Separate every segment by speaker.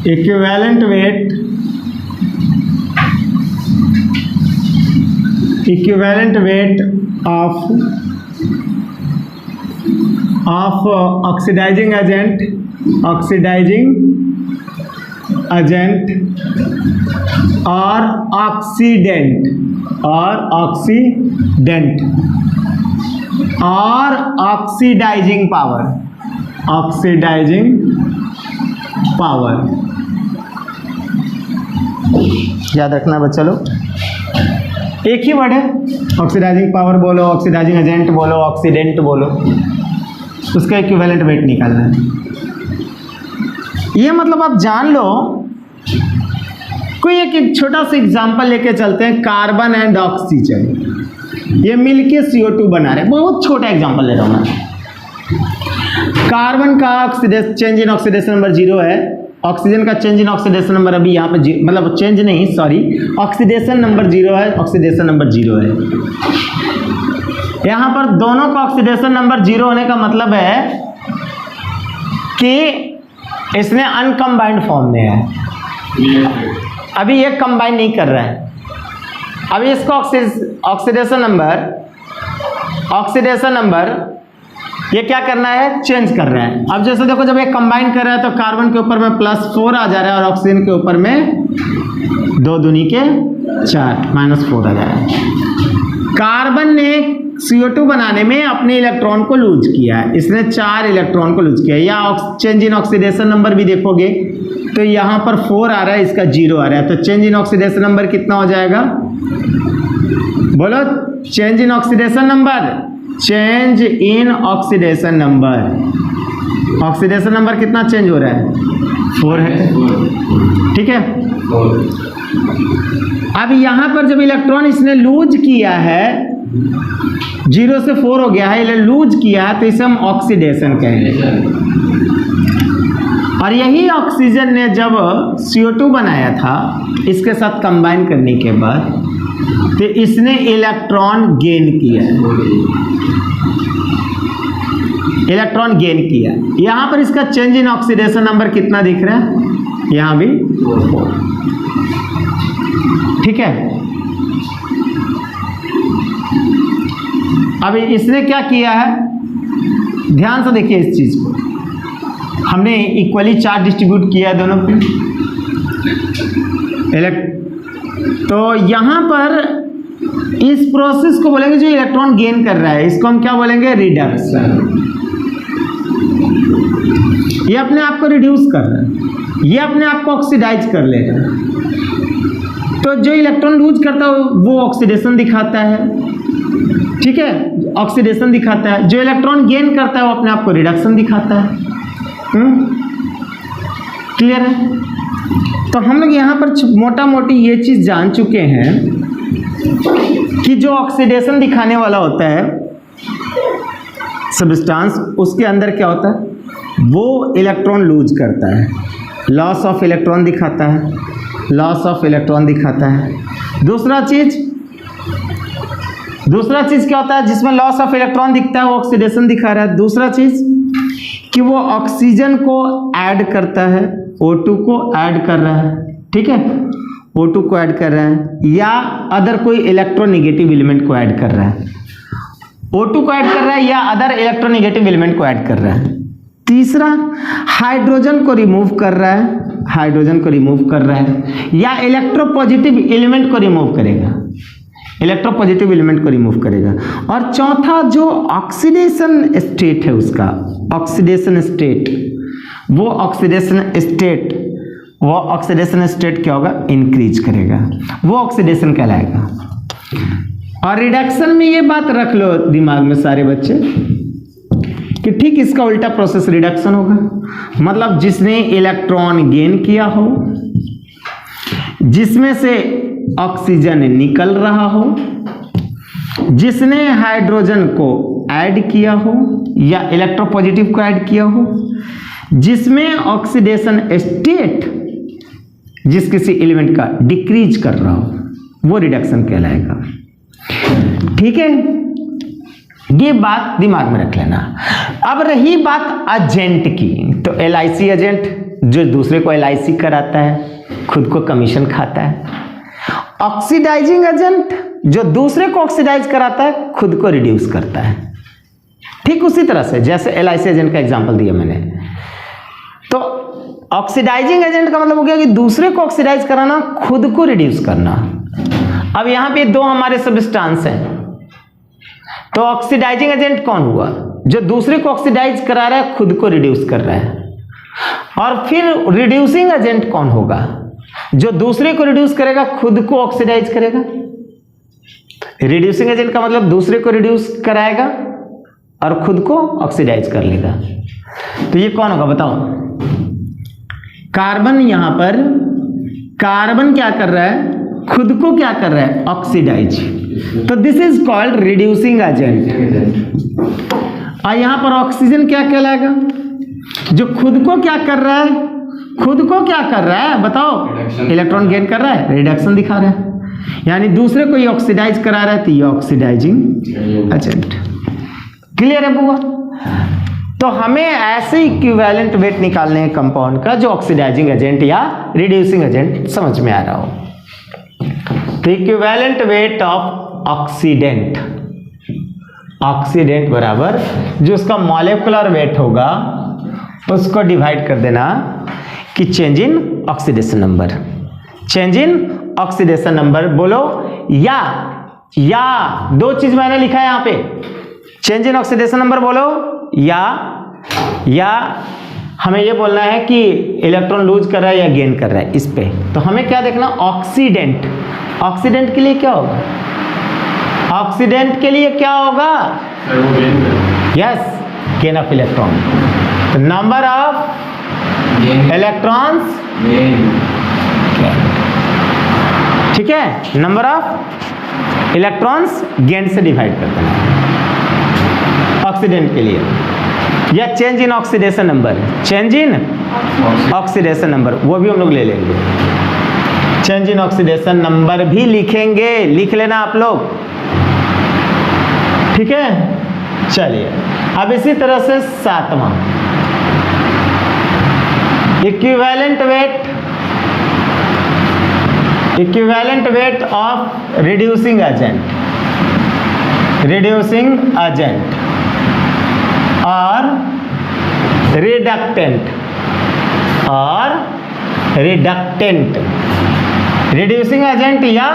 Speaker 1: Equivalent weight of oxidising agent और oxidant और oxidising power याद रखना बच्चा लोग, एक ही वर्ड है। ऑक्सीडाइजिंग पावर बोलो, ऑक्सीडाइजिंग एजेंट बोलो, ऑक्सीडेंट बोलो, उसका इक्विवेलेंट वेट निकालना है। ये मतलब आप जान लो। कोई एक छोटा सा एग्जांपल लेके चलते हैं। कार्बन एंड ऑक्सीजन ये मिलके CO2 बना रहे हैं। बहुत छोटा एग्जांपल ले रहा हूं मैं। कार्बन का चेंज इन ऑक्सीडेशन नंबर 0 है, ऑक्सीजन का चेंज इन ऑक्सीडेशन नंबर अभी यहाँ पे मतलब चेंज नहीं, सॉरी, ऑक्सीडेशन नंबर 0 है, ऑक्सीडेशन नंबर 0 है। यहाँ पर दोनों का ऑक्सीडेशन नंबर 0 होने का मतलब है कि इसने अनकम्बाइंड फॉर्म में है, अभी ये कंबाइन नहीं कर रहा है। अभी इसका ऑक्सीडेशन नंबर ये क्या करना है, चेंज कर रहा है। अब जैसे देखो, जब ये कंबाइन कर रहा है तो कार्बन के ऊपर में +4 आ जा रहा है और ऑक्सीजन के ऊपर में 2 दूनी के 4 -4 आ जा रहा है। कार्बन ने CO2 बनाने में अपने इलेक्ट्रॉन को लूज किया है, इसने 4 इलेक्ट्रॉन को लूज किया है। या चेंज इन ऑक्सीडेशन नंबर भी देखोगे तो यहाँ पर 4 आ रहा है, इसका 0 आ रहा है, तो चेंज इन ऑक्सीडेशन नंबर कितना हो जाएगा, बोलो। चेंज इन ऑक्सीडेशन नंबर कितना चेंज हो रहा है, 4 है, ठीक है। अब यहाँ पर जब इलेक्ट्रॉन इसने लूज किया है, 0 से 4 हो गया है, इसे लूज किया है, तो इसे हम ऑक्सीडेशन कहेंगे। और यही ऑक्सीजन ने जब CO2 बनाया था इसके साथ कंबाइन करने के बाद, तो इसने इलेक्ट्रॉन गेन किया, यहाँ पर इसका चेंज इन ऑक्सीडेशन नंबर कितना दिख रहा है, यहाँ भी 4, ठीक है। अभी इसने क्या किया है, ध्यान से देखिए इस चीज को। हमने इक्वली चार्ज डिस्ट्रीब्यूट किया है दोनों पे, तो यहां पर इस प्रोसेस को बोलेंगे जो इलेक्ट्रॉन गेन कर रहा है, इसको हम क्या बोलेंगे, रिडक्शन। ये अपने आप को रिड्यूस कर रहा है, ये अपने आप को ऑक्सीडाइज कर लेगा। तो जो इलेक्ट्रॉन लूज करता है वो ऑक्सीडेशन दिखाता है, ठीक है, ऑक्सीडेशन दिखाता है। जो इलेक्ट्रॉन गेन करता है वो अपने आप को रिडक्शन दिखाता है। क्लियर है। तो हम लोग यहाँ पर मोटा मोटी ये चीज जान चुके हैं कि जो ऑक्सीडेशन दिखाने वाला होता है सब्सटेंस, उसके अंदर क्या होता है, वो इलेक्ट्रॉन लूज करता है, लॉस ऑफ इलेक्ट्रॉन दिखाता है, दूसरा चीज क्या होता है, जिसमें लॉस ऑफ इलेक्ट्रॉन दिखता है वो ऑक्सीडेशन दिखा रहा है। दूसरा चीज कि वो ऑक्सीजन को ऐड करता है, O2 को ऐड कर रहा है, ठीक है, O2 को ऐड कर रहा है, या अदर कोई इलेक्ट्रोनेगेटिव एलिमेंट को ऐड कर रहा है। O2 को ऐड कर रहा है या अदर इलेक्ट्रोनेगेटिव एलिमेंट को ऐड कर रहा है। तीसरा, हाइड्रोजन को रिमूव कर रहा है, या इलेक्ट्रोपॉजिटिव एलिमेंट को रिमूव करेगा, और चौथा जो ऑक्सीडेशन स्टेट है उसका, ऑक्सीडेशन स्टेट क्या होगा, इंक्रीज करेगा, वो ऑक्सीडेशन कहलाएगा। और रिडक्शन में ये बात रख लो दिमाग में सारे बच्चे कि ठीक इसका उल्टा प्रोसेस रिडक्शन होगा। मतलब जिसने इलेक्ट्रॉन गेन किया हो, जिसमें से ऑक्सीजन निकल रहा हो, जिसने हाइड्रोजन को ऐड किया हो या इलेक्ट्रोपॉजिटिव को ऐड किया हो, जिसमें ऑक्सीडेशन स्टेट जिस किसी एलिमेंट का डिक्रीज कर रहा हो, वो रिडक्शन कहलाएगा। ठीक है, ये बात दिमाग में रख लेना। अब रही बात एजेंट की, तो LIC एजेंट जो दूसरे को LIC कराता है, खुद को कमीशन खाता है। ऑक्सीडाइजिंग एजेंट जो दूसरे को ऑक्सीडाइज कराता है, खुद को रिड्यूस करता है। ठीक उसी तरह से जैसे LIC एजेंट का एग्जांपल दिया मैंने। तो ऑक्सीडाइजिंग एजेंट का मतलब हो गया कि दूसरे को ऑक्सीडाइज कराना, खुद को रिड्यूस करना। अब यहां पे दो हमारे सब्सटेंस हैं, तो ऑक्सीडाइजिंग एजेंट कौन हुआ? जो दूसरे को ऑक्सीडाइज करा रहा है, खुद को रिड्यूस कर रहा है। और फिर रिड्यूसिंग एजेंट कौन होगा? जो दूसरे को रिड्यूस करेगा, खुद को ऑक्सीडाइज करेगा। रिड्यूसिंग एजेंट का मतलब दूसरे को रिड्यूस कराएगा और खुद को ऑक्सीडाइज कर लेगा। तो ये कौन होगा बताओ? कार्बन, यहां पर कार्बन क्या कर रहा है? खुद को क्या कर रहा है? ऑक्सीडाइज। तो this is called reducing agent. और यहां पर ऑक्सीजन क्या कहलाएगा? जो खुद को क्या कर रहा है? खुद को क्या कर रहा है बताओ? इलेक्ट्रॉन गेन कर रहा है, रिडक्शन दिखा रहा है, यानी दूसरे को ये ऑक्सीडाइज करा रहा है, तो ये ऑक्सीडाइजिंग एजेंट। क्लियर है बुआ? तो हमें ऐसे इक्विवेलेंट वेट निकालने हैं कंपाउंड का जो ऑक्सीडाइजिंग एजेंट या रिड्यूसिंग एजेंट समझ में आ रहा हो। तो equivalent weight of oxidant, oxidant बराबर जो उसका मॉलिक्यूलर वेट होगा उसको डिवाइड कर देना कि change in oxidation number. Change in oxidation number बोलो, या दो चीज मैंने लिखा है यहां पे, चेंज इन ऑक्सीडेशन नंबर बोलो, या हमें ये बोलना है कि इलेक्ट्रॉन लूज कर रहा है या गेन कर रहा है इस पे। तो हमें क्या देखना? ऑक्सीडेंट। ऑक्सीडेंट के लिए क्या होगा? ऑक्सीडेंट के लिए क्या होगा? Yes, gain of electron. तो नंबर ऑफ इलेक्ट्रॉन्स, ठीक है, नंबर ऑफ इलेक्ट्रॉन्स गेन से डिवाइड कर देना ऑक्सीडेंट के लिए। या change in oxidation number, change in oxidation number वो भी हम लोग ले लेंगे। चेंज इन ऑक्सीडेशन नंबर भी लिखेंगे, लिख लेना आप लोग, ठीक है। चलिए अब इसी तरह से सातवां, equivalent weight of reducing agent, reducing agent और रिडक्टेंट, रिड्यूसिंग एजेंट या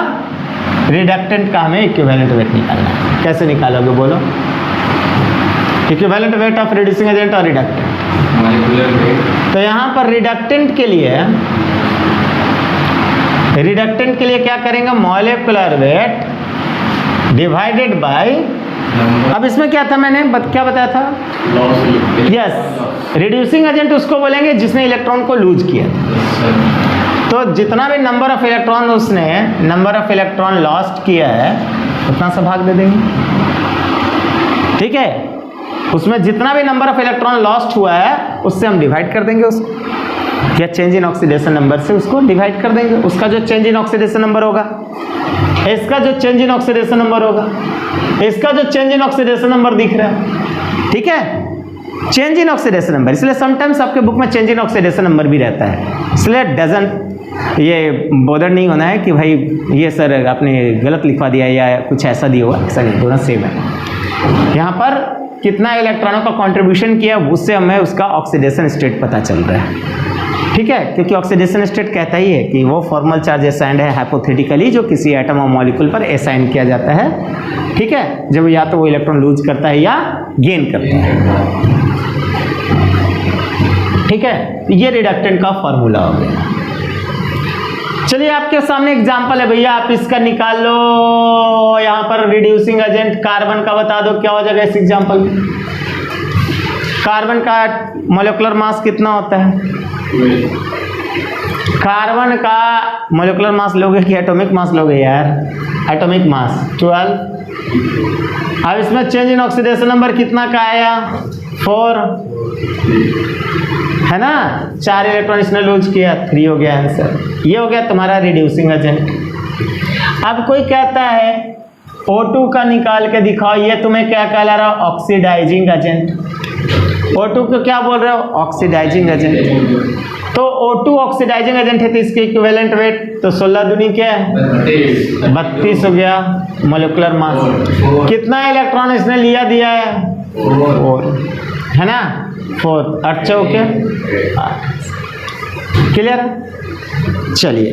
Speaker 1: रिडक्टेंट का हमें इक्विवेलेंट वेट निकालना है। कैसे निकालोगे बोलो? Equivalent weight of reducing agent और रिडक्टेंट। तो यहां पर रिडक्टेंट के लिए क्या करेंगे? मॉलिक्यूलर वेट डिवाइडेड बाय, अब इसमें क्या था मैंने क्या बताया था? यस, रिड्यूसिंग एजेंट उसको बोलेंगे जिसने इलेक्ट्रॉन को लूज किया। तो जितना भी नंबर ऑफ इलेक्ट्रॉन उसने नंबर ऑफ इलेक्ट्रॉन लॉस्ट किया है उतना सा भाग दे देंगे, ठीक है। उसमें जितना भी नंबर ऑफ इलेक्ट्रॉन लॉस्ट हुआ है उससे हम डिवाइड कर देंगे उसको, या चेंज इन ऑक्सीडेशन नंबर से उसको डिवाइड कर देंगे। उसका जो चेंज इन ऑक्सीडेशन नंबर होगा, इसका जो चेंज इन ऑक्सीडेशन नंबर होगा, इसका जो चेंज इन ऑक्सीडेशन नंबर दिख रहा है, ठीक है, चेंज इन ऑक्सीडेशन नंबर। इसलिए समटाइम्स आपके बुक में चेंज इन ऑक्सीडेशन नंबर भी रहता है, इसलिए डजंट ये बॉदर नहीं होना है कि भाई ये सर आपने गलत लिखवा दिया या कुछ ऐसा दिया हुआ, ऐसा नहीं, दोनों सेम है। यहाँ पर कितना इलेक्ट्रॉनों का कंट्रीब्यूशन किया उससे हमें उसका ऑक्सीडेशन स्टेट पता चल रहा है, ठीक है। क्योंकि ऑक्सीडेशन स्टेट कहता ही है कि वो फॉर्मल चार्ज असाइंड है हाइपोथेटिकली जो किसी एटम और मॉलिक्यूल पर असाइन किया जाता है, ठीक है, जब या तो वो इलेक्ट्रॉन लूज करता है या गेन करता है, ठीक है। ये रिडक्टेंट का फॉर्मूला हो गया। चलिए आपके सामने एग्जांपल है भैया, आप इसका निकाल लो। यहां पर रिड्यूसिंग एजेंट कार्बन का बता दो क्या हो जाएगा इस एग्जांपल में। कार्बन का मॉलिक्यूलर मास कितना होता है? कार्बन का मॉलिक्यूलर मास लोगे कि एटॉमिक मास लोगे यार? Atomic mass 12। अब इसमें चेंज इन ऑक्सीडेशन नंबर कितना का आया? 4 है ना, 4 इलेक्ट्रॉन इसने लूज किया, 3 हो गया आंसर। ये हो गया तुम्हारा रिड्यूसिंग एजेंट। अब कोई कहता है O2 का निकाल के दिखाओ, ये तुम्हें क्या कहला रहा है? Oxidising agent. O2 को क्या बोल रहे हो? Oxidising agent. तो O2 ऑक्सीडाइजिंग एजेंट है तो इसके इक्विवेलेंट वेट तो 16 दूनी क्या है? 32 हो गया मोलिकुलर मास। कितना इलेक्ट्रॉन इसने लिया दिया है? 4 है ना, 4 8 चौके 8। क्लियर? चलिए